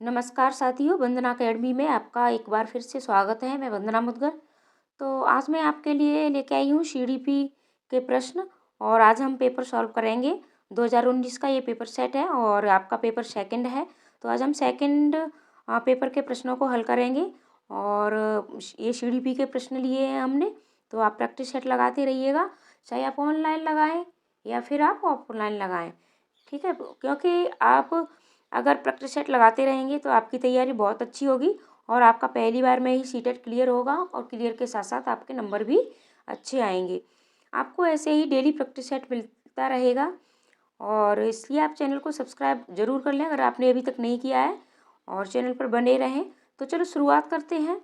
नमस्कार साथियों, वंदना अकेडमी में आपका एक बार फिर से स्वागत है। मैं वंदना मुदगर। तो आज मैं आपके लिए लेके आई हूँ सीडीपी के प्रश्न और आज हम पेपर सॉल्व करेंगे। 2019 का ये पेपर सेट है और आपका पेपर सेकंड है। तो आज हम सेकंड पेपर के प्रश्नों को हल करेंगे और ये सीडीपी के प्रश्न लिए हैं हमने। तो आप प्रैक्टिस सेट लगाते रहिएगा, चाहे आप ऑनलाइन लगाएं या फिर आप ऑफलाइन लगाएं। ठीक है, क्योंकि आप अगर प्रैक्टिस सेट लगाते रहेंगे तो आपकी तैयारी बहुत अच्छी होगी और आपका पहली बार में ही सीटेट क्लियर होगा और क्लियर के साथ साथ आपके नंबर भी अच्छे आएंगे। आपको ऐसे ही डेली प्रैक्टिस सेट मिलता रहेगा और इसलिए आप चैनल को सब्सक्राइब जरूर कर लें अगर आपने अभी तक नहीं किया है और चैनल पर बने रहें। तो चलो शुरुआत करते हैं।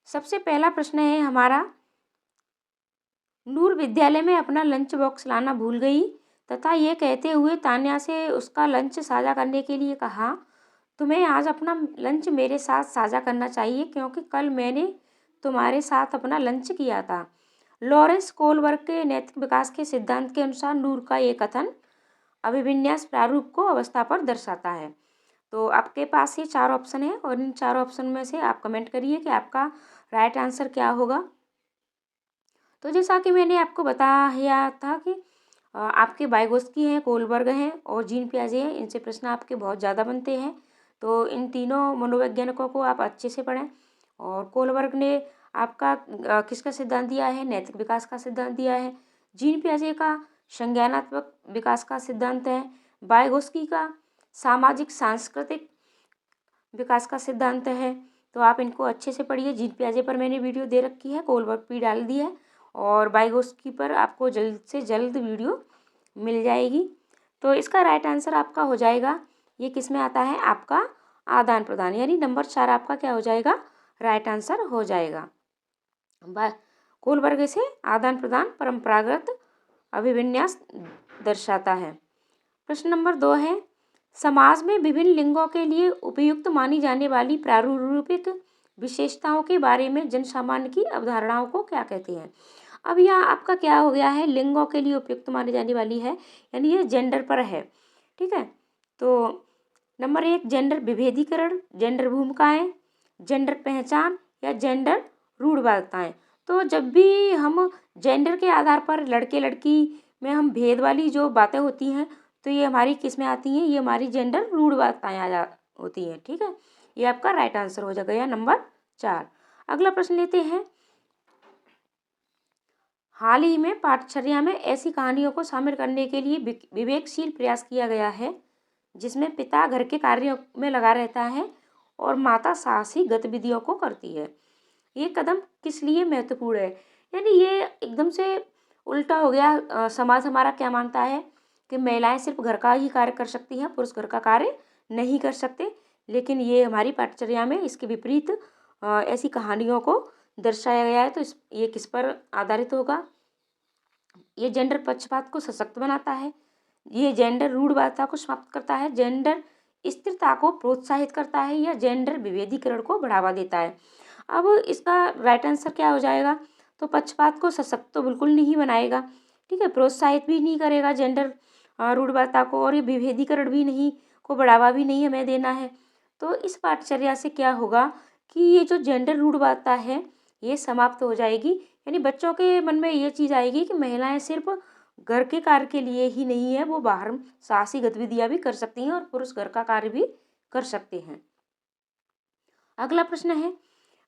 सबसे पहला प्रश्न है हमारा, नूर विद्यालय में अपना लंच बॉक्स लाना भूल गई तथा ये कहते हुए तान्या से उसका लंच साझा करने के लिए कहा, तुम्हें आज अपना लंच मेरे साथ साझा करना चाहिए क्योंकि कल मैंने तुम्हारे साथ अपना लंच किया था। लॉरेंस कोलबर्ग के नैतिक विकास के सिद्धांत के अनुसार नूर का ये कथन अभिविन्यास प्रारूप को अवस्था पर दर्शाता है। तो आपके पास ये 4 ऑप्शन है और इन 4 ऑप्शन में से आप कमेंट करिए कि आपका राइट आंसर क्या होगा। तो जैसा कि मैंने आपको बताया था कि आपके वाइगोत्स्की हैं, कोलबर्ग हैं और जीन पियाजे हैं। इनसे प्रश्न आपके बहुत ज़्यादा बनते हैं। तो इन तीनों मनोवैज्ञानिकों को आप अच्छे से पढ़ें। और कोलबर्ग ने आपका किसका सिद्धांत दिया है? नैतिक विकास का सिद्धांत दिया है। जीन पियाजे का संज्ञानात्मक विकास का सिद्धांत है। वाइगोत्स्की का सामाजिक सांस्कृतिक विकास का सिद्धांत है। तो आप इनको अच्छे से पढ़िए। जीन पियाजे पर मैंने वीडियो दे रखी है, कोलबर्ग भी डाल दी है और वाइगोत्स्की पर आपको जल्द से जल्द वीडियो मिल जाएगी। तो इसका राइट आंसर आपका हो जाएगा, ये किस में आता है? आपका आदान प्रदान, यानी नंबर 4 आपका क्या हो जाएगा? राइट आंसर हो जाएगा। कोलबर्ग से आदान प्रदान परंपरागत अभिविन्यास दर्शाता है। प्रश्न नंबर 2 है, समाज में विभिन्न लिंगों के लिए उपयुक्त मानी जाने वाली प्रारूपिक विशेषताओं के बारे में जनसामान्य की अवधारणाओं को क्या कहते हैं? अब यहाँ आपका क्या हो गया है? लिंगों के लिए उपयुक्त मानी जाने वाली है, यानी ये जेंडर पर है। ठीक है, तो नंबर 1 जेंडर विभेदीकरण, जेंडर भूमिकाएं, जेंडर पहचान या जेंडर रूढ़वादिताएं। तो जब भी हम जेंडर के आधार पर लड़के लड़की में हम भेद वाली जो बातें होती हैं तो ये हमारी किस में आती हैं? ये हमारी जेंडर रूढ़वादिताएं होती हैं। ठीक है, ये आपका राइट आंसर हो जाएगा या नंबर 4। अगला प्रश्न लेते हैं। हाल ही में पाठचर्या में ऐसी कहानियों को शामिल करने के लिए विवेकशील प्रयास किया गया है जिसमें पिता घर के कार्यों में लगा रहता है और माता साहसी गतिविधियों को करती है। ये कदम किस लिए महत्वपूर्ण है? यानी ये एकदम से उल्टा हो गया। समाज हमारा क्या मानता है कि महिलाएं सिर्फ घर का ही कार्य कर सकती हैं, पुरुष घर का कार्य नहीं कर सकते। लेकिन ये हमारी पाठचर्या में इसके विपरीत ऐसी कहानियों को दर्शाया गया है। तो ये किस पर आधारित होगा? ये जेंडर पक्षपात को सशक्त बनाता है, ये जेंडर रूढ़वादिता को समाप्त करता है, जेंडर स्थिरता को प्रोत्साहित करता है या जेंडर विभेदीकरण को बढ़ावा देता है। अब इसका राइट आंसर क्या हो जाएगा? तो पक्षपात को सशक्त तो बिल्कुल नहीं बनाएगा, ठीक है, प्रोत्साहित भी नहीं करेगा जेंडर रूढ़वादिता को और ये विभेदीकरण भी नहीं को बढ़ावा भी नहीं हमें देना है। तो इस पाठचर्या से क्या होगा कि ये जो जेंडर रूढ़वादिता है ये समाप्त हो जाएगी। यानी बच्चों के मन में ये चीज़ आएगी कि महिलाएं सिर्फ घर के कार्य के लिए ही नहीं है, वो बाहर साहसी गतिविधियां भी कर सकती हैं और पुरुष घर का कार्य भी कर सकते हैं। अगला प्रश्न है,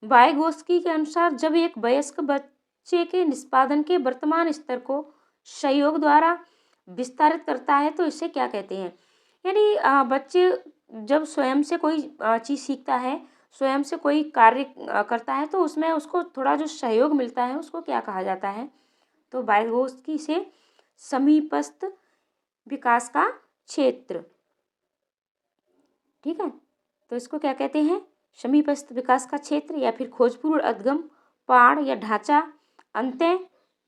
वाइगोत्स्की के अनुसार जब एक वयस्क बच्चे के निष्पादन के वर्तमान स्तर को सहयोग द्वारा विस्तारित करता है तो इसे क्या कहते हैं? यानी बच्चे जब स्वयं से कोई चीज़ सीखता है, स्वयं से कोई कार्य करता है तो उसमें उसको थोड़ा जो सहयोग मिलता है उसको क्या कहा जाता है? तो वाइगोत्स्की से समीपस्थ विकास का क्षेत्र। ठीक है, तो इसको क्या कहते हैं? समीपस्थ विकास का क्षेत्र या फिर खोजपूर्ण अधगम, पाड़ या ढांचा, अंतः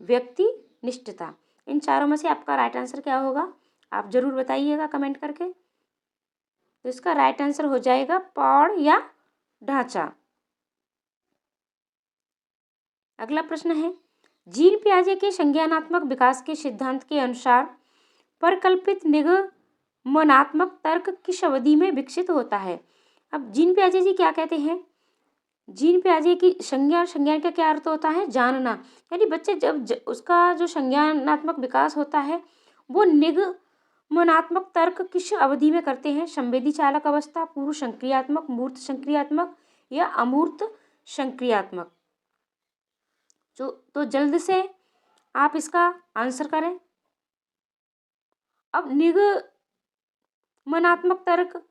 व्यक्ति निष्ठता। इन चारों में से आपका राइट आंसर क्या होगा? आप जरूर बताइएगा कमेंट करके। तो इसका राइट आंसर हो जाएगा पाड़ या ढांचा। अगला प्रश्न है, जीन पियाजे के संज्ञानात्मक विकास के सिद्धांत के अनुसार परिकल्पित निग मनात्मक तर्क किस अवधि में विकसित होता है? अब जीन पियाजे जी क्या कहते हैं? जीन पियाजे की संज्ञा और संज्ञान का क्या अर्थ होता है? जानना। यानी बच्चे जब उसका जो संज्ञानात्मक विकास होता है वो निगमनात्मक तर्क किस अवधि में करते हैं? संवेदी चालक अवस्था, पूर्व संक्रियात्मक, मूर्त संक्रियात्मक या अमूर्त संक्रियात्मक। तो जल्द से आप इसका आंसर करें। अब निगमनात्मक तर्क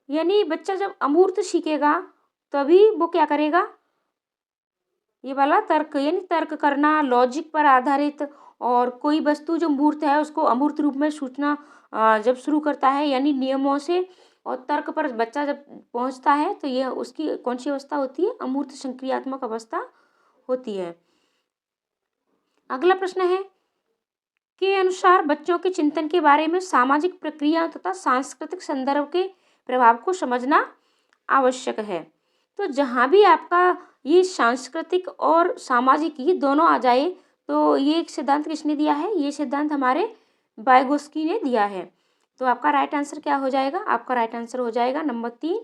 यानी बच्चा जब अमूर्त सीखेगा तभी वो क्या करेगा? ये वाला तर्क यानी तर्क करना, लॉजिक पर आधारित, और कोई वस्तु जो मूर्त है उसको अमूर्त रूप में सूचना जब शुरू करता है यानी नियमों से और तर्क पर बच्चा जब पहुंचता है तो यह उसकी कौन सी अवस्था होती है? अमूर्त संक्रियात्मक अवस्था होती है। अगला प्रश्न है के अनुसार बच्चों के चिंतन के बारे में सामाजिक प्रक्रिया तथा सांस्कृतिक संदर्भ के प्रभाव को समझना आवश्यक है। तो जहाँ भी आपका ये सांस्कृतिक और सामाजिक ये दोनों आ जाए तो ये एक सिद्धांत किसने दिया है? ये सिद्धांत हमारे वाइगोत्स्की ने दिया है। तो आपका राइट आंसर क्या हो जाएगा? आपका राइट आंसर हो जाएगा नंबर 3,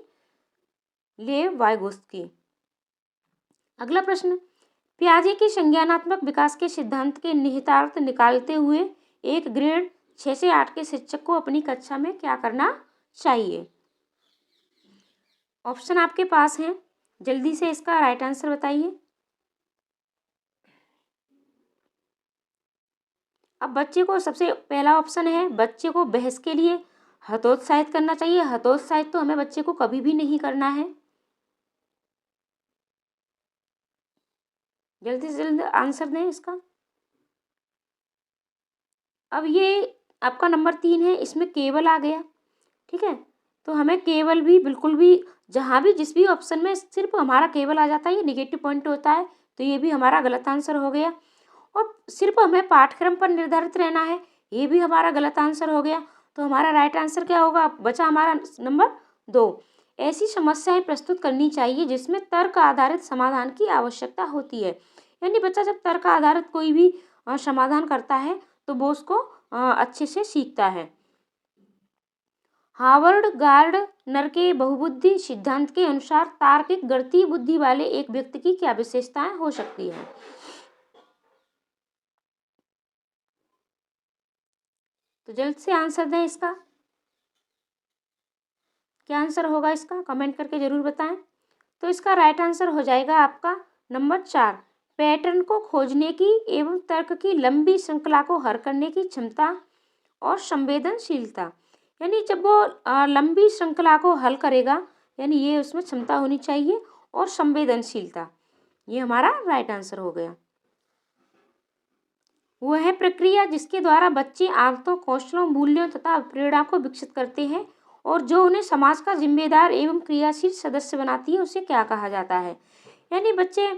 लेव वाइगोत्स्की। अगला प्रश्न, पियाजे के संज्ञानात्मक विकास के सिद्धांत के निहितार्थ निकालते हुए एक ग्रेड 6 से 8 के शिक्षक को अपनी कक्षा में क्या करना चाहिए? ऑप्शन आपके पास हैं, जल्दी से इसका राइट आंसर बताइए। अब बच्चे को सबसे पहला ऑप्शन है, बच्चे को बहस के लिए हतोत्साहित करना चाहिए। हतोत्साहित तो हमें बच्चे को कभी भी नहीं करना है। जल्दी से जल्दी आंसर दें इसका। अब ये आपका नंबर 3 है, इसमें केवल आ गया। ठीक है, तो हमें केवल भी बिल्कुल भी जहाँ भी जिस भी ऑप्शन में सिर्फ हमारा केवल आ जाता है ये निगेटिव पॉइंट होता है, तो ये भी हमारा गलत आंसर हो गया। और सिर्फ हमें पाठ्यक्रम पर निर्धारित रहना है, ये भी हमारा गलत आंसर हो गया। तो हमारा राइट आंसर क्या होगा? बचा हमारा नंबर 2। ऐसी समस्याएं प्रस्तुत करनी चाहिए जिसमें तर्क आधारित समाधान की आवश्यकता होती है। यानी बच्चा जब तर्क आधारित कोई भी समाधान करता है तो वो उसको अच्छे से सीखता है। हार्वर्ड गार्डनर के बहुबुद्धि सिद्धांत के अनुसार तार्किक गणितीय बुद्धि वाले एक व्यक्ति की क्या विशेषताएं हो सकती हैं? तो जल्द से आंसर दें इसका। क्या आंसर होगा इसका? कमेंट करके जरूर बताएं। तो इसका राइट आंसर हो जाएगा आपका नंबर 4, पैटर्न को खोजने की एवं तर्क की लंबी श्रृंखला को हल करने की क्षमता और संवेदनशीलता। यानी जब वो लंबी श्रृंखला को हल करेगा यानी ये उसमें क्षमता होनी चाहिए और संवेदनशीलता। ये हमारा राइट आंसर हो गया। वह है प्रक्रिया जिसके द्वारा बच्चे आदतों, कौशलों, मूल्यों तथा प्रेरणा को विकसित करते हैं और जो उन्हें समाज का जिम्मेदार एवं क्रियाशील सदस्य बनाती है, उसे क्या कहा जाता है? यानी बच्चे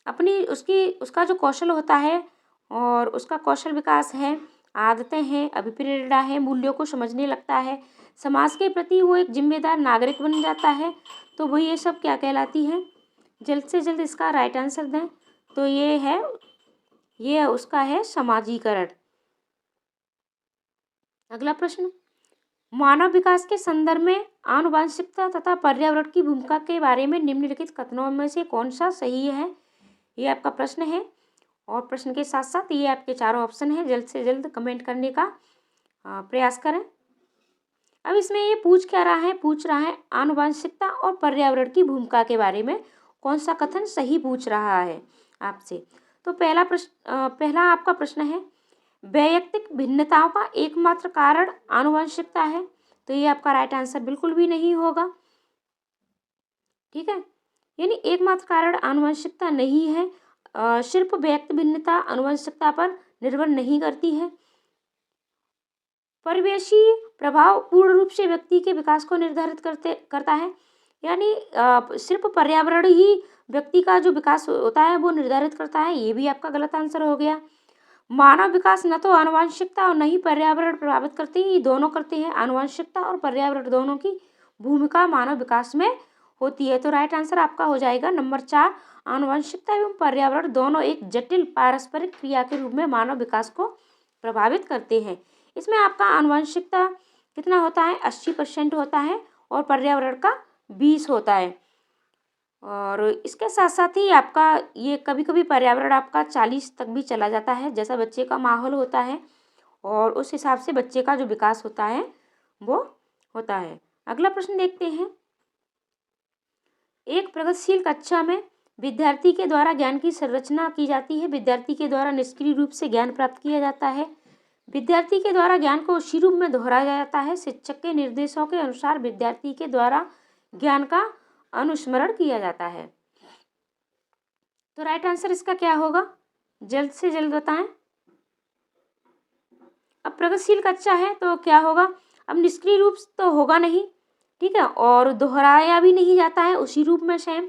अपनी उसका जो कौशल होता है और उसका कौशल विकास है, आदतें हैं, अभिप्रेरणा है, मूल्यों को समझने लगता है, समाज के प्रति वो एक जिम्मेदार नागरिक बन जाता है, तो वो ये सब क्या कहलाती है? जल्द से जल्द इसका राइट आंसर दें। तो ये उसका है समाजीकरण। अगला प्रश्न, मानव विकास के संदर्भ में आनुवंशिकता तथा पर्यावरण की भूमिका के बारे में निम्नलिखित कथनों में से कौन सा सही है? ये आपका प्रश्न है और प्रश्न के साथ साथ ये आपके चारों ऑप्शन है। जल्द से जल्द कमेंट करने का प्रयास करें। अब इसमें ये पूछ क्या रहा है? पूछ रहा है आनुवंशिकता और पर्यावरण की भूमिका के बारे में कौन सा कथन सही पूछ रहा है आपसे। तो पहला आपका प्रश्न है, वैयक्तिक भिन्नताओं का एकमात्र कारण आनुवंशिकता है। तो ये आपका राइट आंसर बिल्कुल भी नहीं होगा। ठीक है, यानी एकमात्र कारण आनुवंशिकता नहीं है। सिर्फ व्यक्ति भिन्नता आनुवंशिकता पर निर्भर नहीं करती है। परिवेशीय प्रभाव पूर्ण रूप से व्यक्ति के विकास को निर्धारित करता है। यानी सिर्फ पर्यावरण ही व्यक्ति का जो विकास होता है वो निर्धारित करता है। ये भी आपका गलत आंसर हो गया। मानव विकास न तो आनुवंशिकता और न ही पर्यावरण प्रभावित करते हैं, ये दोनों करते हैं। आनुवंशिकता और पर्यावरण दोनों की भूमिका मानव विकास में होती है। तो राइट आंसर आपका हो जाएगा नंबर 4, आनुवंशिकता एवं पर्यावरण दोनों एक जटिल पारस्परिक क्रिया के रूप में मानव विकास को प्रभावित करते हैं। इसमें आपका आनुवंशिकता कितना होता है, 80% होता है, और पर्यावरण का 20 होता है। और इसके साथ साथ ही आपका ये कभी कभी पर्यावरण आपका 40 तक भी चला जाता है, जैसा बच्चे का माहौल होता है और उस हिसाब से बच्चे का जो विकास होता है वो होता है। अगला प्रश्न देखते हैं। एक प्रगतिशील कक्षा में विद्यार्थी के द्वारा ज्ञान की संरचना की जाती है। विद्यार्थी के द्वारा निष्क्रिय रूप से ज्ञान प्राप्त किया जाता है। विद्यार्थी के द्वारा ज्ञान को उसी रूप में दोहराया जाता है। शिक्षक के निर्देशों के अनुसार विद्यार्थी के द्वारा ज्ञान का अनुस्मरण किया जाता है। तो राइट आंसर इसका क्या होगा, जल्द से जल्द बताएं। अब प्रगतिशील कक्षा है तो क्या होगा, अब निष्क्रिय रूप तो होगा नहीं, ठीक है, और दोहराया भी नहीं जाता है उसी रूप में सेम,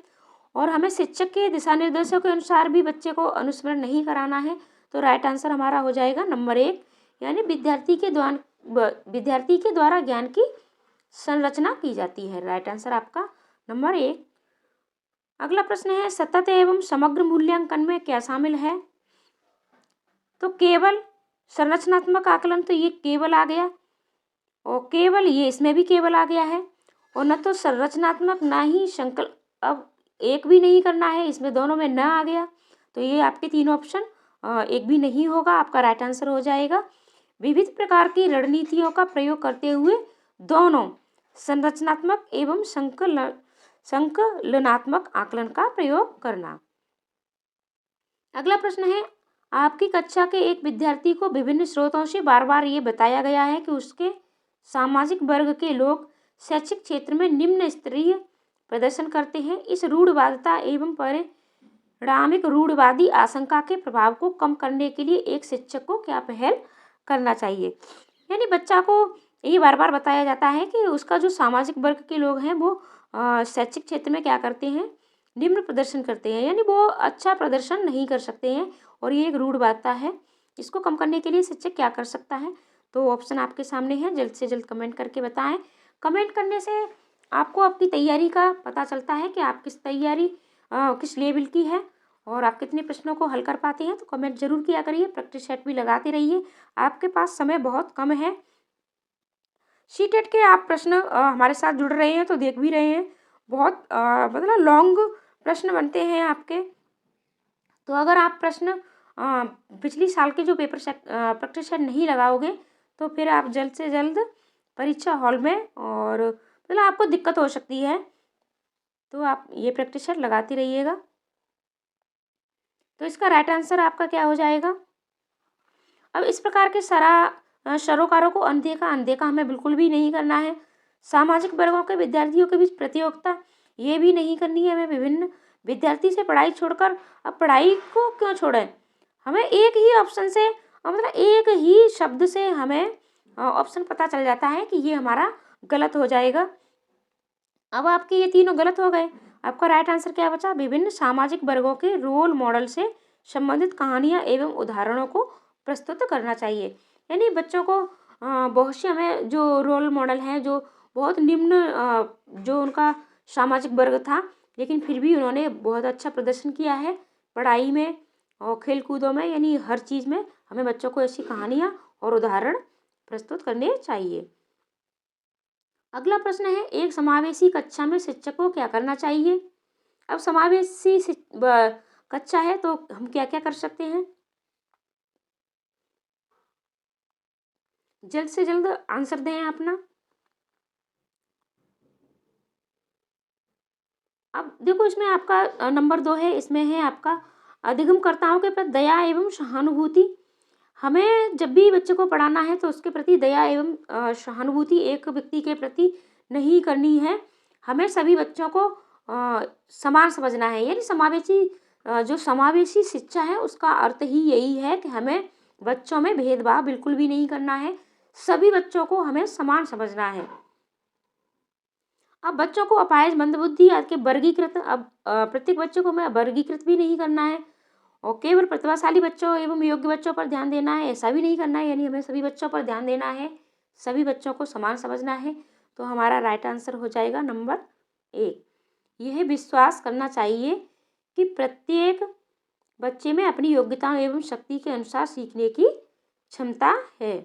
और हमें शिक्षक के दिशा निर्देशों के अनुसार भी बच्चे को अनुस्मरण नहीं कराना है। तो राइट आंसर हमारा हो जाएगा नंबर 1, यानी विद्यार्थी के द्वारा ज्ञान की संरचना की जाती है। राइट आंसर आपका नंबर 1। अगला प्रश्न है, सतत एवं समग्र मूल्यांकन में क्या शामिल है। तो केवल संरचनात्मक आकलन, तो ये केवल आ गया, और केवल ये इसमें भी केवल आ गया है, और न तो संरचनात्मक ना ही संकल्प, अब एक भी नहीं करना है, इसमें दोनों में न आ गया, तो ये आपके तीन ऑप्शन एक भी नहीं होगा, आपका राइट आंसर हो जाएगा। विविध प्रकार की रणनीतियों का प्रयोग करते हुए दोनों संरचनात्मक एवं संकलनात्मक आकलन का प्रयोग करना। अगला प्रश्न है, आपकी कक्षा के एक विद्यार्थी को विभिन्न स्रोतों से बार बार ये बताया गया है कि उसके सामाजिक वर्ग के लोग शैक्षिक क्षेत्र में निम्न स्तरीय प्रदर्शन करते हैं। इस रूढ़वादिता एवं परिणामिक रूढ़वादी आशंका के प्रभाव को कम करने के लिए एक शिक्षक को क्या पहल करना चाहिए। यानी बच्चा को ये बार बार बताया जाता है कि उसका जो सामाजिक वर्ग के लोग हैं वो शैक्षिक क्षेत्र में क्या करते हैं, निम्न प्रदर्शन करते हैं, यानी वो अच्छा प्रदर्शन नहीं कर सकते हैं, और ये एक रूढ़वादिता है। इसको कम करने के लिए शिक्षक क्या कर सकता है। तो ऑप्शन आपके सामने है, जल्द से जल्द कमेंट करके बताएं। कमेंट करने से आपको आपकी तैयारी का पता चलता है कि आप किस लेवल की है और आप कितने प्रश्नों को हल कर पाते हैं। तो कमेंट जरूर किया करिए, प्रैक्टिस सेट भी लगाते रहिए, आपके पास समय बहुत कम है। सीटेट के आप प्रश्न हमारे साथ जुड़ रहे हैं तो देख भी रहे हैं, बहुत मतलब लॉन्ग प्रश्न बनते हैं आपके। तो अगर आप प्रश्न पिछली साल के जो पेपर प्रैक्टिस सेट नहीं लगाओगे तो फिर आप जल्द से जल्द परीक्षा हॉल में और मतलब आपको दिक्कत हो सकती है। तो आप ये प्रैक्टिस सेट लगाते रहिएगा। तो इसका राइट आंसर आपका क्या हो जाएगा। अब इस प्रकार के सरोकारों को अनदेखा हमें बिल्कुल भी नहीं करना है। सामाजिक वर्गों के विद्यार्थियों के बीच प्रतियोगिता ये भी नहीं करनी है। हमें विभिन्न विद्यार्थी से पढ़ाई छोड़कर, अब पढ़ाई को क्यों छोड़ें, हमें एक ही ऑप्शन से मतलब एक ही शब्द से हमें ऑप्शन पता चल जाता है कि ये हमारा गलत हो जाएगा। अब आपके ये तीनों गलत हो गए। आपका राइट आंसर क्या बचा, विभिन्न सामाजिक वर्गों के रोल मॉडल से संबंधित कहानियाँ एवं उदाहरणों को प्रस्तुत करना चाहिए। यानी बच्चों को बहुत से हमें जो रोल मॉडल हैं, जो बहुत निम्न जो उनका सामाजिक वर्ग था, लेकिन फिर भी उन्होंने बहुत अच्छा प्रदर्शन किया है पढ़ाई में और खेल कूदों में, यानी हर चीज़ में हमें बच्चों को ऐसी कहानियाँ और उदाहरण प्रस्तुत करने चाहिए। अगला प्रश्न है, एक समावेशी कक्षा में शिक्षक को क्या करना चाहिए। अब समावेशी कक्षा है तो हम क्या क्या कर सकते हैं, जल्द से जल्द आंसर दें अपना। अब देखो इसमें आपका नंबर 2 है, इसमें है आपका अधिगमकर्ताओं के प्रति दया एवं सहानुभूति। हमें जब भी बच्चे को पढ़ाना है तो उसके प्रति दया एवं सहानुभूति एक व्यक्ति के प्रति नहीं करनी है। हमें सभी बच्चों को समान समझना है। यानी जो समावेशी शिक्षा है उसका अर्थ ही यही है कि हमें बच्चों में भेदभाव बिल्कुल भी नहीं करना है, सभी बच्चों को हमें समान समझना है। अब बच्चों को अपाहिज, मंदबुद्धि आदि के वर्गीकृत, अब प्रत्येक बच्चों को हमें वर्गीकृत भी नहीं करना है और केवल प्रतिभाशाली बच्चों एवं योग्य बच्चों पर ध्यान देना है, ऐसा भी नहीं करना है। यानी हमें सभी बच्चों पर ध्यान देना है, सभी बच्चों को समान समझना है। तो हमारा राइट आंसर हो जाएगा नंबर 1। यह विश्वास करना चाहिए कि प्रत्येक बच्चे में अपनी योग्यता एवं शक्ति के अनुसार सीखने की क्षमता है।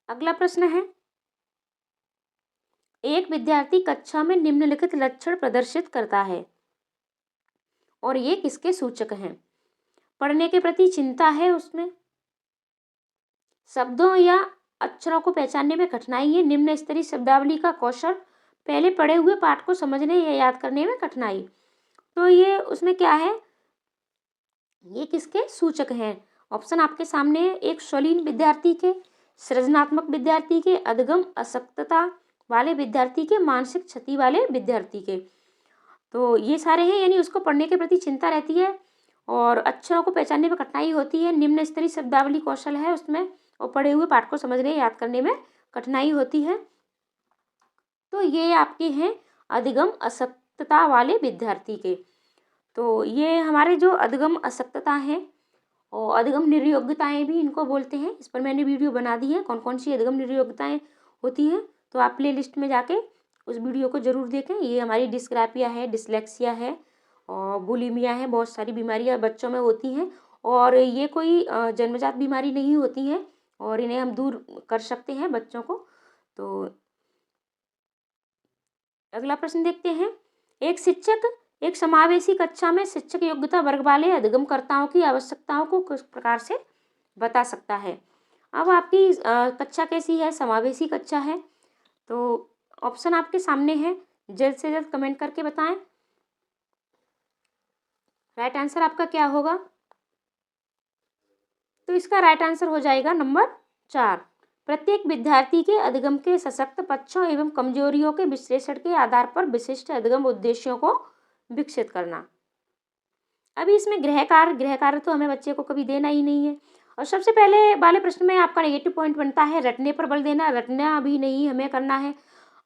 अगला प्रश्न है, एक विद्यार्थी कक्षा में निम्नलिखित लक्षण प्रदर्शित करता है और ये किसके सूचक हैं? पढ़ने के प्रति चिंता है उसमें, शब्दों या अक्षरों को पहचानने में कठिनाई है, निम्न स्तरीय शब्दावली का कौशल, पहले पढ़े हुए पाठ को समझने या याद करने में कठिनाई। तो ये उसमें क्या है, ये किसके सूचक हैं? ऑप्शन आपके सामने है, एक शालीन विद्यार्थी के, सृजनात्मक विद्यार्थी के, अधगम अशक्तता वाले विद्यार्थी के, मानसिक क्षति वाले विद्यार्थी के। तो ये सारे हैं, यानी उसको पढ़ने के प्रति चिंता रहती है और अक्षरों को पहचानने में कठिनाई होती है, निम्न स्तरीय शब्दावली कौशल है उसमें, और पढ़े हुए पाठ को समझने याद करने में कठिनाई होती है। तो ये आपके हैं अधिगम अशक्तता वाले विद्यार्थी के। तो ये हमारे जो अधिगम अशक्तता है और अधिगम निर्योग्यताएं भी इनको बोलते हैं, इस पर मैंने वीडियो बना दी है, कौन कौन सी अधिगम निर्योग्यताएं होती हैं, तो आप प्ले लिस्ट में जाके उस वीडियो को ज़रूर देखें। ये हमारी डिस्ग्राफिया है, डिसलेक्सिया है और बुलिमिया है, बहुत सारी बीमारियां बच्चों में होती हैं और ये कोई जन्मजात बीमारी नहीं होती हैं और इन्हें हम दूर कर सकते हैं बच्चों को। तो अगला प्रश्न देखते हैं, एक शिक्षक एक समावेशी कक्षा में शिक्षक योग्यता वर्ग वाले अधिगमकर्ताओं की आवश्यकताओं को किस प्रकार से बता सकता है? अब आपकी कक्षा कैसी है? समावेशी कक्षा है। तो ऑप्शन आपके सामने है, जल्द से जल्द कमेंट करके बताएं। राइट आंसर आपका क्या होगा? तो इसका राइट आंसर हो जाएगा नंबर 4। प्रत्येक विद्यार्थी के अधिगम के सशक्त पक्षों एवं कमजोरियों के विश्लेषण के आधार पर विशिष्ट अधिगम उद्देश्यों को विकसित करना। अभी इसमें गृह कार्य तो हमें बच्चे को कभी देना ही नहीं है। और सबसे पहले वाले प्रश्न में आपका नेगेटिव पॉइंट बनता है रटने पर बल देना, रटना भी नहीं हमें करना है।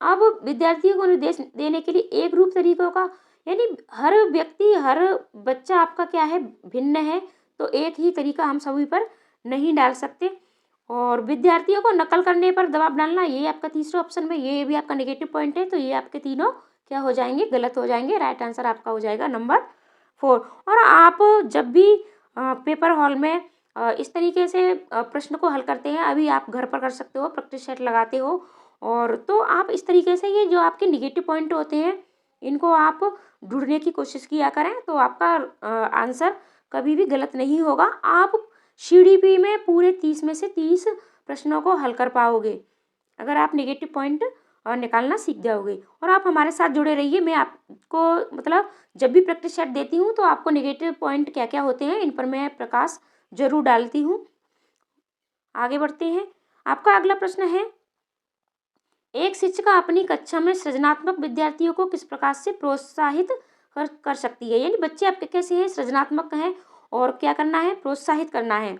अब विद्यार्थियों को निर्देश देने के लिए एक रूप तरीकों का, यानी हर व्यक्ति हर बच्चा आपका क्या है, भिन्न है, तो एक ही तरीका हम सभी पर नहीं डाल सकते। और विद्यार्थियों को नकल करने पर दबाव डालना, ये आपका तीसरा ऑप्शन में, ये भी आपका नेगेटिव पॉइंट है, तो ये आपके तीनों क्या हो जाएंगे, गलत हो जाएंगे। राइट आंसर आपका हो जाएगा नंबर 4। और आप जब भी पेपर हॉल में इस तरीके से प्रश्न को हल करते हैं, अभी आप घर पर कर सकते हो, प्रैक्टिस सेट लगाते हो, और तो आप इस तरीके से ये जो आपके नेगेटिव पॉइंट होते हैं इनको आप ढूंढने की कोशिश किया करें, तो आपका आंसर कभी भी गलत नहीं होगा। आप CDP में पूरे 30 में से 30 प्रश्नों को हल कर पाओगे अगर आप नेगेटिव पॉइंट निकालना सीख जाओगे। और आप हमारे साथ जुड़े रहिए, मैं आपको मतलब जब भी प्रैक्टिस सेट देती हूँ तो आपको नेगेटिव पॉइंट क्या क्या होते हैं इन पर मैं प्रकाश जरूर डालती हूँ। आगे बढ़ते हैं। आपका अगला प्रश्न है, एक शिक्षिका अपनी कक्षा में सृजनात्मक विद्यार्थियों को किस प्रकार से प्रोत्साहित कर सकती है? यानी बच्चे आपके कैसे हैं, सृजनात्मक हैं, और क्या करना है, प्रोत्साहित करना है।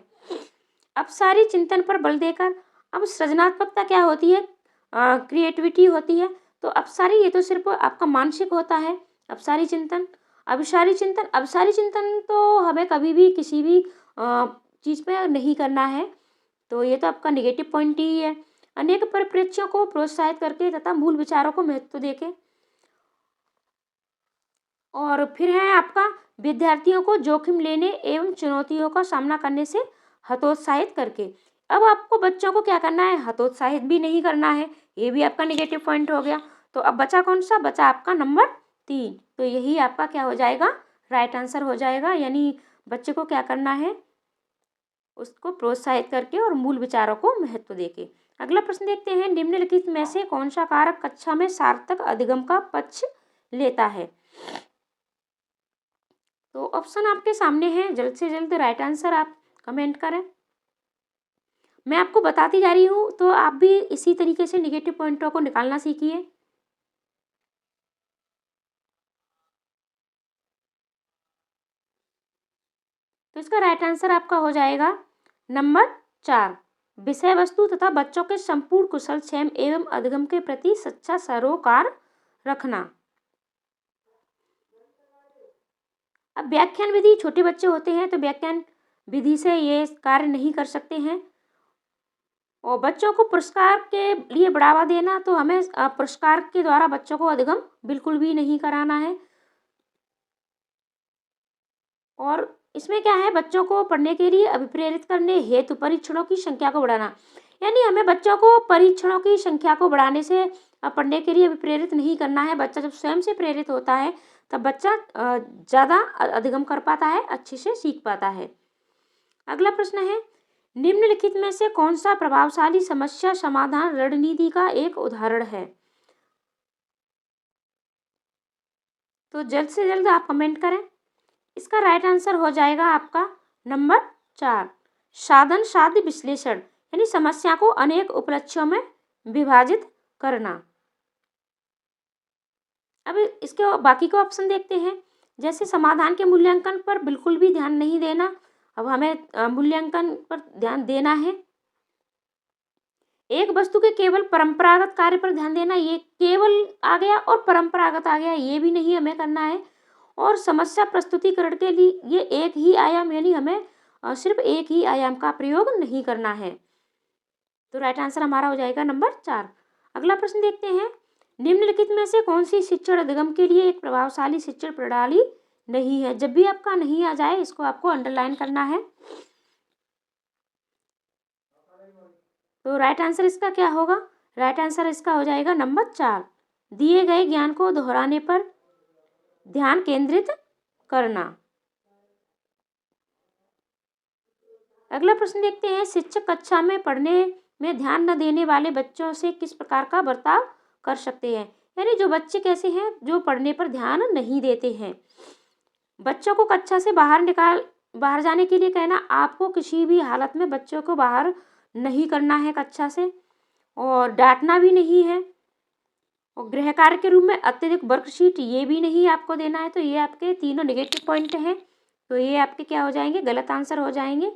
अपसारी चिंतन पर बल देकर। अब सृजनात्मकता क्या होती है, क्रिएटिविटी होती है। तो अपसारी ये तो सिर्फ आपका मानसिक होता है, अपसारी चिंतन। अभिसारी चिंतन तो हमें कभी भी किसी भी चीज़ पे नहीं करना है, तो ये तो आपका नेगेटिव पॉइंट ही है। अनेक परिप्रेक्ष्यों को प्रोत्साहित करके तथा मूल विचारों को महत्व देके। और फिर है आपका विद्यार्थियों को जोखिम लेने एवं चुनौतियों का सामना करने से हतोत्साहित करके। अब आपको बच्चों को क्या करना है, हतोत्साहित भी नहीं करना है, ये भी आपका नेगेटिव पॉइंट हो गया। तो अब बचा कौन सा, बचा आपका नंबर 3। तो यही आपका क्या हो जाएगा, राइट आंसर हो जाएगा। यानी बच्चे को क्या करना है, उसको प्रोत्साहित करके और मूल विचारों को महत्व देके। अगला प्रश्न देखते हैं, निम्नलिखित में से कौन सा कारक कक्षा में सार्थक अधिगम का पक्ष लेता है? तो ऑप्शन आपके सामने है, जल्द से जल्द राइट आंसर आप कमेंट करें। मैं आपको बताती जा रही हूँ, तो आप भी इसी तरीके से निगेटिव पॉइंटों को निकालना सीखिए। तो इसका राइट आंसर आपका हो जाएगा नंबर 4, विषय वस्तु तथा बच्चों के संपूर्ण कुशल क्षेम एवं अधिगम के प्रति सच्चा सरोकार रखना। अब व्याख्यान विधि, छोटे बच्चे होते हैं तो व्याख्यान विधि से ये कार्य नहीं कर सकते हैं। और बच्चों को पुरस्कार के लिए बढ़ावा देना, तो हमें पुरस्कार के द्वारा बच्चों को अधिगम बिल्कुल भी नहीं कराना है। और इसमें क्या है, बच्चों को पढ़ने के लिए अभिप्रेरित करने हेतु परीक्षणों की संख्या को बढ़ाना। यानी हमें बच्चों को परीक्षणों की संख्या को बढ़ाने से पढ़ने के लिए प्रेरित नहीं करना है। बच्चा जब स्वयं से प्रेरित होता है तब बच्चा ज़्यादा अधिगम कर पाता है, अच्छे से सीख पाता है। अगला प्रश्न है, निम्नलिखित में से कौन सा प्रभावशाली समस्या समाधान रणनीति का एक उदाहरण है? तो जल्द से जल्द आप कमेंट करें। इसका राइट आंसर हो जाएगा आपका नंबर 4, साधन साध्य विश्लेषण, यानी समस्या को अनेक उपलक्ष्यों में विभाजित करना। अब इसके बाकी के ऑप्शन देखते हैं। जैसे समाधान के मूल्यांकन पर बिल्कुल भी ध्यान नहीं देना। अब हमें मूल्यांकन पर ध्यान देना है। एक वस्तु के केवल परंपरागत कार्य पर ध्यान देना, ये केवल आ गया और परंपरागत आ गया, ये भी नहीं हमें करना है। और समस्या प्रस्तुतिकरण के लिए ये एक ही आयाम, यानी हमें सिर्फ एक ही आयाम का प्रयोग नहीं करना है। तो राइट आंसर हमारा हो जाएगा नंबर 4। अगला प्रश्न देखते हैं, निम्नलिखित में से कौन सी शिक्षण अधिगम के लिए एक प्रभावशाली शिक्षण प्रणाली नहीं है? जब भी आपका नहीं आ जाए इसको आपको अंडरलाइन करना है। तो राइट आंसर इसका क्या होगा? राइट आंसर इसका हो जाएगा नंबर 4, दिए गए ज्ञान को दोहराने पर ध्यान केंद्रित करना। अगला प्रश्न देखते हैं, शिक्षक कक्षा में पढ़ने में ध्यान न देने वाले बच्चों से किस प्रकार का बर्ताव कर सकते हैं? यानी जो बच्चे कैसे हैं जो पढ़ने पर ध्यान नहीं देते हैं। बच्चों को कक्षा से बाहर जाने के लिए कहना, आपको किसी भी हालत में बच्चों को बाहर नहीं करना है कक्षा से, और डांटना भी नहीं है, और गृह कार्य के रूप में अत्यधिक वर्कशीट ये भी नहीं आपको देना है। तो ये आपके तीनों नेगेटिव पॉइंट हैं, तो ये आपके क्या हो जाएंगे? गलत आंसर हो जाएंगे।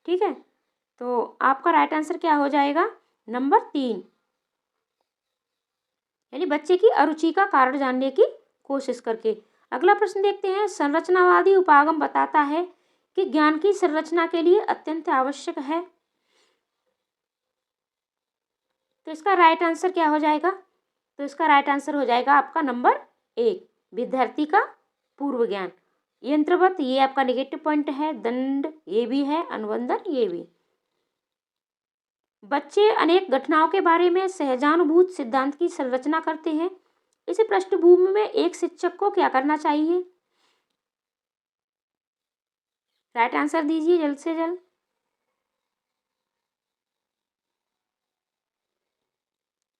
ठीक है, तो आपका राइट आंसर क्या हो जाएगा? नंबर 3, यानी बच्चे की अरुचि का कारण जानने की कोशिश करके। अगला प्रश्न देखते हैं, संरचनावादी उपागम बताता है कि ज्ञान की संरचना के लिए अत्यंत आवश्यक है। तो इसका राइट आंसर क्या हो जाएगा? तो इसका राइट आंसर हो जाएगा आपका नंबर 1, विद्यार्थी का पूर्व ज्ञान। यंत्रवत ये आपका नेगेटिव पॉइंट है, दंड ये भी है, अनुबंधन ये भी। बच्चे अनेक घटनाओं के बारे में सहजानुभूत सिद्धांत की संरचना करते हैं। इस पृष्ठभूमि में एक शिक्षक को क्या करना चाहिए? राइट आंसर दीजिए जल्द से जल्द।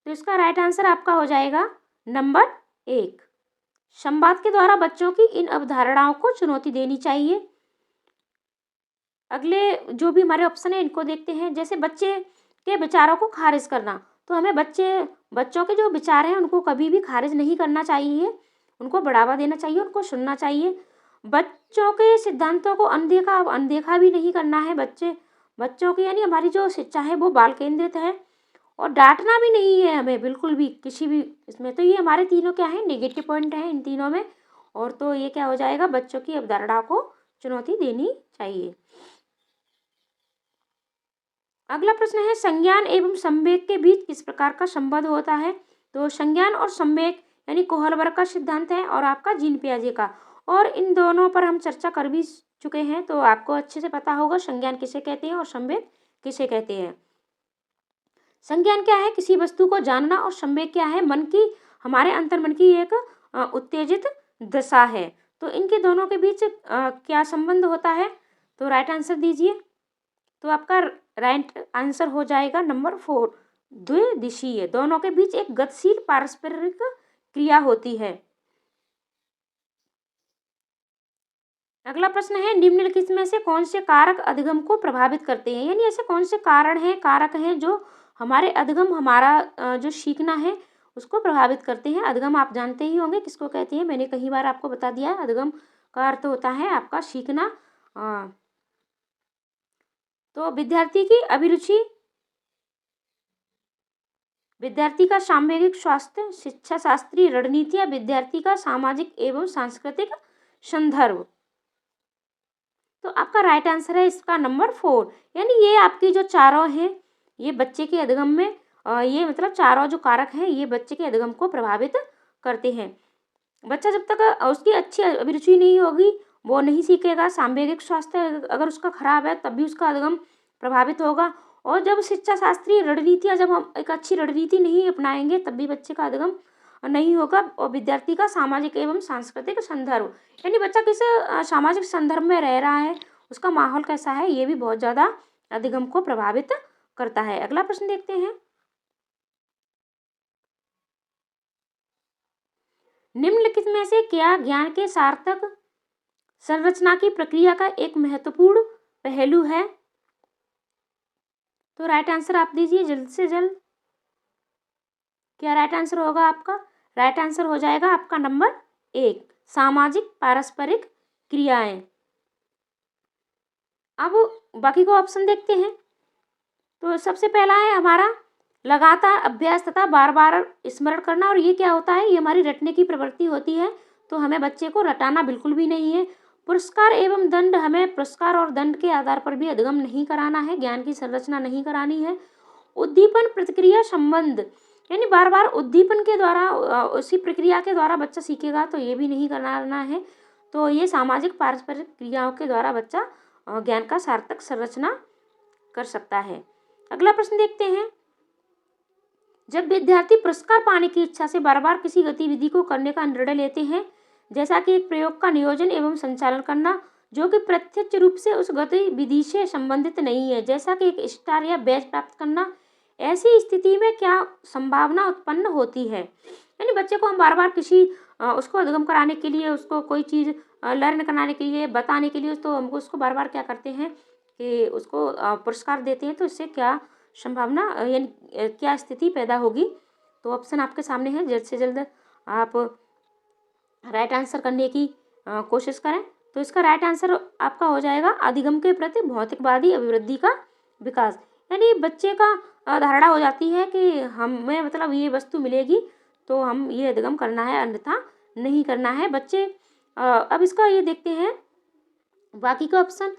तो इसका राइट आंसर आपका हो जाएगा नंबर 1, संवाद के द्वारा बच्चों की इन अवधारणाओं को चुनौती देनी चाहिए। अगले जो भी हमारे ऑप्शन है इनको देखते हैं। जैसे बच्चे के विचारों को खारिज करना, तो हमें बच्चों के जो विचार हैं उनको कभी भी खारिज नहीं करना चाहिए, उनको बढ़ावा देना चाहिए, उनको सुनना चाहिए। बच्चों के सिद्धांतों को अनदेखा भी नहीं करना है। बच्चों की यानी हमारी जो शिक्षा है वो बाल केंद्रित है, और डांटना भी नहीं है हमें बिल्कुल भी किसी भी इसमें। तो ये हमारे तीनों क्या है? नेगेटिव पॉइंट है इन तीनों में। और तो ये क्या हो जाएगा? बच्चों की अवधारणा को चुनौती देनी चाहिए। अगला प्रश्न है, संज्ञान एवं संवेग के बीच किस प्रकार का संबंध होता है? तो संज्ञान और संवेग यानी कोहलबर्ग का सिद्धांत है और आपका जीन पियाजे का, और इन दोनों पर हम चर्चा कर भी चुके हैं, तो आपको अच्छे से पता होगा संज्ञान किसे कहते हैं और संवेग किसे कहते हैं। संज्ञान क्या है? किसी वस्तु को जानना, और संवेग क्या है? हमारे अंतर्मन की एक उत्तेजित दशा है। तो इनके दोनों के बीच क्या संबंध होता है? तो राइट आंसर दीजिए। तो आपका राइट आंसर हो जाएगा नंबर 4, द्विदिशीय, दोनों के बीच एक गतिशील पारस्परिक क्रिया होती है। अगला प्रश्न है, निम्नलिखित में से कौन से कारक अधिगम को प्रभावित करते हैं? यानी ऐसे कौन से कारक हैं जो हमारे अधिगम, हमारा जो सीखना है उसको प्रभावित करते हैं। अधिगम आप जानते ही होंगे किसको कहते हैं, मैंने कई बार आपको बता दिया है। अधिगम का अर्थ होता है आपका सीखना। तो विद्यार्थी की अभिरुचि, विद्यार्थी का सामवेगिक स्वास्थ्य, शिक्षा शास्त्रीय रणनीतियां, विद्यार्थी का सामाजिक एवं सांस्कृतिक संदर्भ। तो आपका राइट आंसर है इसका नंबर 4, यानी ये आपकी जो चारों हैं ये बच्चे के अधिगम में ये मतलब चारों जो कारक हैं ये बच्चे के अधिगम को प्रभावित करते हैं। बच्चा जब तक उसकी अच्छी अभिरुचि नहीं होगी वो नहीं सीखेगा। सामवेगिक स्वास्थ्य अगर उसका खराब है तब भी उसका अधिगम प्रभावित होगा, और जब शिक्षा शास्त्रीय रणनीतियाँ, जब हम एक अच्छी रणनीति नहीं अपनाएंगे तब भी बच्चे का अधिगम नहीं होगा। और विद्यार्थी का सामाजिक एवं सांस्कृतिक संदर्भ, यानी बच्चा किस सामाजिक संदर्भ में रह रहा है, उसका माहौल कैसा है, ये भी बहुत ज़्यादा अधिगम को प्रभावित करता है। अगला प्रश्न देखते हैं। निम्नलिखित में से क्या ज्ञान के सार्थक संरचना की प्रक्रिया का एक महत्वपूर्ण पहलू है? तो राइट आंसर आप दीजिए जल्द से जल्द। क्या राइट आंसर होगा आपका? राइट आंसर हो जाएगा आपका नंबर 1, सामाजिक पारस्परिक क्रियाएं। अब बाकी को ऑप्शन देखते हैं। तो सबसे पहला है हमारा लगातार अभ्यास तथा बार बार स्मरण करना। और ये क्या होता है? ये हमारी रटने की प्रवृत्ति होती है, तो हमें बच्चे को रटाना बिल्कुल भी नहीं है। पुरस्कार एवं दंड, हमें पुरस्कार और दंड के आधार पर भी अधिगम नहीं कराना है, ज्ञान की संरचना नहीं करानी है। उद्दीपन प्रतिक्रिया संबंध, यानी बार बार उद्दीपन के द्वारा उसी प्रक्रिया के द्वारा बच्चा सीखेगा, तो ये भी नहीं कराना है। तो ये सामाजिक पारस्परिक क्रियाओं के द्वारा बच्चा ज्ञान का सार्थक संरचना कर सकता है। अगला प्रश्न देखते हैं। जब विद्यार्थी पुरस्कार पाने की इच्छा से बार बार किसी गतिविधि को करने का निर्णय लेते हैं, जैसा कि एक प्रयोग का नियोजन एवं संचालन करना, जो कि प्रत्यक्ष रूप से उस गतिविधि से संबंधित नहीं है, जैसा कि एक स्टार या बैच प्राप्त करना, ऐसी स्थिति में क्या संभावना उत्पन्न होती है? यानी बच्चे को हम बार बार किसी उसको अधिगम कराने के लिए, उसको कोई चीज़ लर्न कराने के लिए, बताने के लिए, तो हम उसको बार बार क्या करते हैं कि उसको पुरस्कार देते हैं। तो इससे क्या संभावना यानी क्या स्थिति पैदा होगी? तो ऑप्शन आपके सामने है, जल्द से जल्द आप राइट आंसर करने की कोशिश करें। तो इसका राइट आंसर आपका हो जाएगा अधिगम के प्रति भौतिकवादी अभिवृद्धि का विकास। यानी बच्चे का धारणा हो जाती है कि हमें मतलब ये वस्तु मिलेगी तो हम ये अधिगम करना है, अन्यथा नहीं करना है। बच्चे अब इसका ये देखते हैं बाकी का ऑप्शन।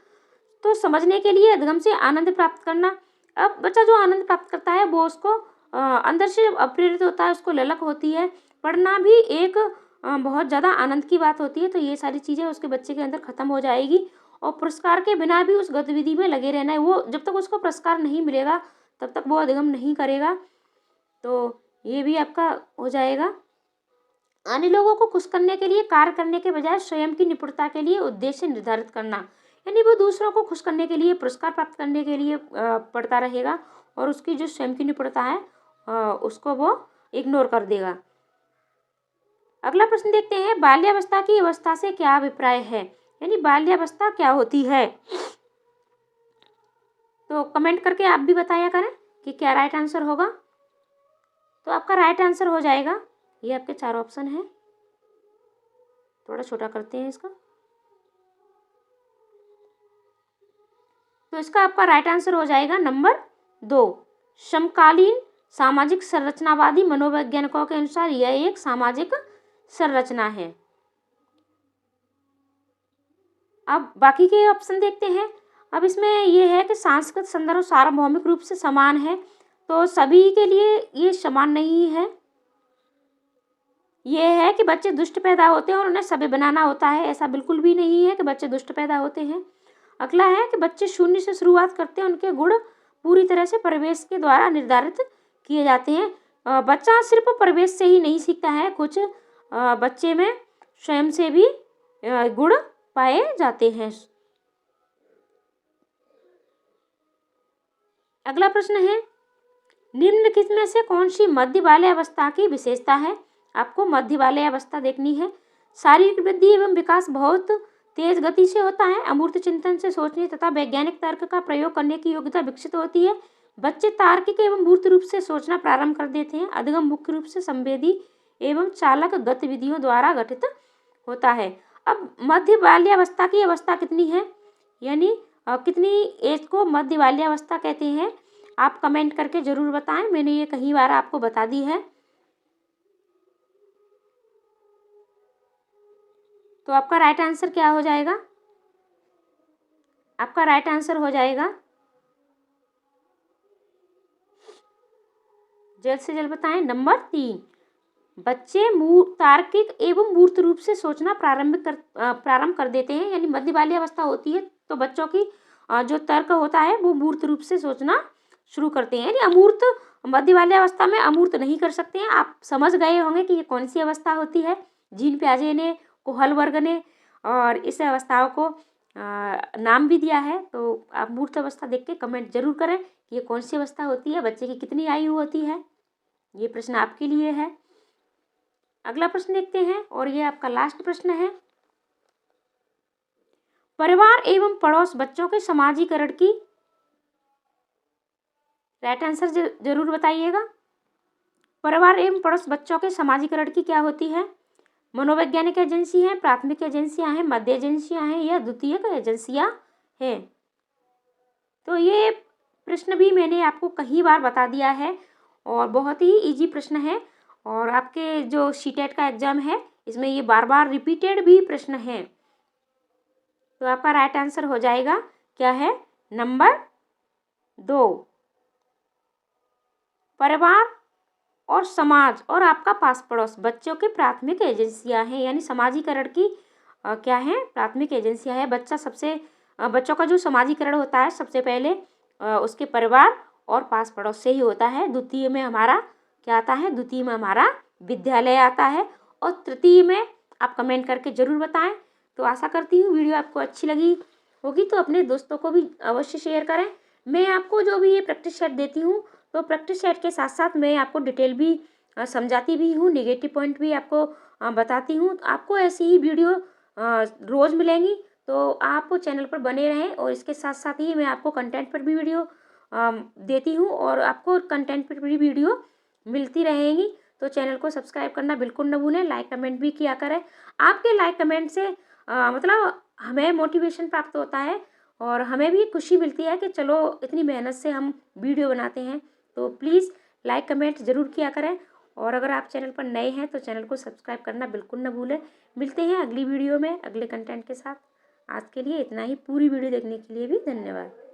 तो समझने के लिए अधिगम से आनंद प्राप्त करना। अब बच्चा जो आनंद प्राप्त करता है वो उसको अंदर से जब प्रेरित होता है, उसको ललक होती है। पढ़ना भी एक बहुत ज़्यादा आनंद की बात होती है। तो ये सारी चीज़ें उसके बच्चे के अंदर ख़त्म हो जाएगी। और पुरस्कार के बिना भी उस गतिविधि में लगे रहना है। वो जब तक उसको पुरस्कार नहीं मिलेगा तब तक वो अधिगम नहीं करेगा। तो ये भी आपका हो जाएगा। अन्य लोगों को खुश करने के लिए कार्य करने के बजाय स्वयं की निपुणता के लिए उद्देश्य निर्धारित करना, यानी वो दूसरों को खुश करने के लिए, पुरस्कार प्राप्त करने के लिए पढ़ता रहेगा और उसकी जो स्वयं की निपुणता है उसको वो इग्नोर कर देगा। अगला प्रश्न देखते हैं। बाल्यावस्था की अवस्था से क्या अभिप्राय है? यानी बाल्यावस्था क्या होती है? तो कमेंट करके आप भी बताया करें कि क्या राइट आंसर होगा। तो आपका राइट आंसर हो जाएगा, ये आपके 4 ऑप्शन हैं, थोड़ा छोटा करते हैं इसका। तो इसका आपका राइट आंसर हो जाएगा नंबर 2, समकालीन सामाजिक संरचनावादी मनोवैज्ञानिकों के अनुसार यह एक सामाजिक संरचना है। अब बाकी के ऑप्शन देखते हैं। अब इसमें यह है कि सांस्कृतिक संदर्भ सार्वभौमिक रूप से समान है, तो सभी के लिए ये समान नहीं है। यह है कि बच्चे दुष्ट पैदा होते हैं और उन्हें सभ्य बनाना होता है, ऐसा बिल्कुल भी नहीं है कि बच्चे दुष्ट पैदा होते हैं। अगला है कि बच्चे शून्य से शुरुआत करते हैं, उनके गुण पूरी तरह से परिवेश के द्वारा निर्धारित किए जाते हैं। बच्चा सिर्फ परिवेश से ही नहीं सीखता है, कुछ बच्चे में स्वयं से भी गुण पाए जाते हैं। अगला प्रश्न है, निम्नलिखित में से कौन सी मध्य बाल्यावस्था की विशेषता है? आपको मध्य बाल्यावस्था देखनी है। शारीरिक वृद्धि एवं विकास बहुत तेज गति से होता है। अमूर्त चिंतन से सोचने तथा वैज्ञानिक तर्क का प्रयोग करने की योग्यता विकसित होती है। बच्चे तार्किक एवं मूर्त रूप से सोचना प्रारंभ कर देते हैं। अधिगम मुख्य रूप से संवेदी एवं चालक गतिविधियों द्वारा गठित होता है। अब मध्य बाल्यावस्था की अवस्था कितनी है, यानी कितनी एज को मध्य बाल्यावस्था कहते हैं? आप कमेंट करके जरूर बताएं, मैंने ये कई बार आपको बता दी है। तो आपका राइट आंसर क्या हो जाएगा? आपका राइट आंसर हो जाएगा, जल्द से जल्द बताएं, नंबर 3, बच्चे तार्किक एवं मूर्त रूप से सोचना प्रारंभ कर देते हैं। यानी मध्य बाल्यावस्था होती है तो बच्चों की जो तर्क होता है वो मूर्त रूप से सोचना शुरू करते हैं। यानी अमूर्त मध्य वाली अवस्था में अमूर्त नहीं कर सकते हैं। आप समझ गए होंगे कि ये कौन सी अवस्था होती है। जीन पियाजे ने, कोहल वर्ग ने और इस अवस्थाओं को नाम भी दिया है। तो आप मूर्त अवस्था देख के कमेंट जरूर करें कि ये कौन सी अवस्था होती है, बच्चे की कितनी आयु होती है। ये प्रश्न आपके लिए है। अगला प्रश्न देखते हैं और ये आपका लास्ट प्रश्न है। परिवार एवं पड़ोस बच्चों के समाजीकरण की राइट आंसर जरूर बताइएगा। परिवार एवं पड़ोस बच्चों के समाजीकरण की क्या होती है? मनोवैज्ञानिक एजेंसी है, प्राथमिक एजेंसियां हैं, मध्य एजेंसियां हैं या द्वितीयक एजेंसियां हैं। तो ये प्रश्न भी मैंने आपको कई बार बता दिया है और बहुत ही इजी प्रश्न है। और आपके जो सीटेट का एग्जाम है इसमें ये बार बार रिपीटेड भी प्रश्न है। तो आपका राइट आंसर हो जाएगा क्या है? नंबर 2। परिवार और समाज और आपका पास पड़ोस बच्चों की प्राथमिक एजेंसियां हैं। यानी समाजीकरण की क्या है? प्राथमिक एजेंसियां है। बच्चों का जो समाजीकरण होता है सबसे पहले उसके परिवार और पास पड़ोस से ही होता है। द्वितीय में हमारा क्या आता है? द्वितीय में हमारा विद्यालय आता है और तृतीय में आप कमेंट करके ज़रूर बताएं। तो आशा करती हूँ वीडियो आपको अच्छी लगी होगी तो अपने दोस्तों को भी अवश्य शेयर करें। मैं आपको जो भी ये प्रैक्टिस सेट देती हूँ तो प्रैक्टिस सेट के साथ साथ मैं आपको डिटेल भी समझाती भी हूँ, नेगेटिव पॉइंट भी आपको बताती हूँ। आपको ऐसी ही वीडियो रोज़ मिलेंगी। तो आप चैनल पर बने रहें और इसके साथ साथ ही मैं आपको कंटेंट पर भी वीडियो देती हूँ और आपको कंटेंट पर भी वीडियो मिलती रहेंगी। तो चैनल को सब्सक्राइब करना बिल्कुल न भूलें, लाइक कमेंट भी किया करें। आपके लाइक कमेंट से मतलब हमें मोटिवेशन प्राप्त होता है और हमें भी खुशी मिलती है कि चलो इतनी मेहनत से हम वीडियो बनाते हैं। तो प्लीज़ लाइक कमेंट ज़रूर किया करें और अगर आप चैनल पर नए हैं तो चैनल को सब्सक्राइब करना बिल्कुल न भूलें। मिलते हैं अगली वीडियो में अगले कंटेंट के साथ। आज के लिए इतना ही। पूरी वीडियो देखने के लिए भी धन्यवाद।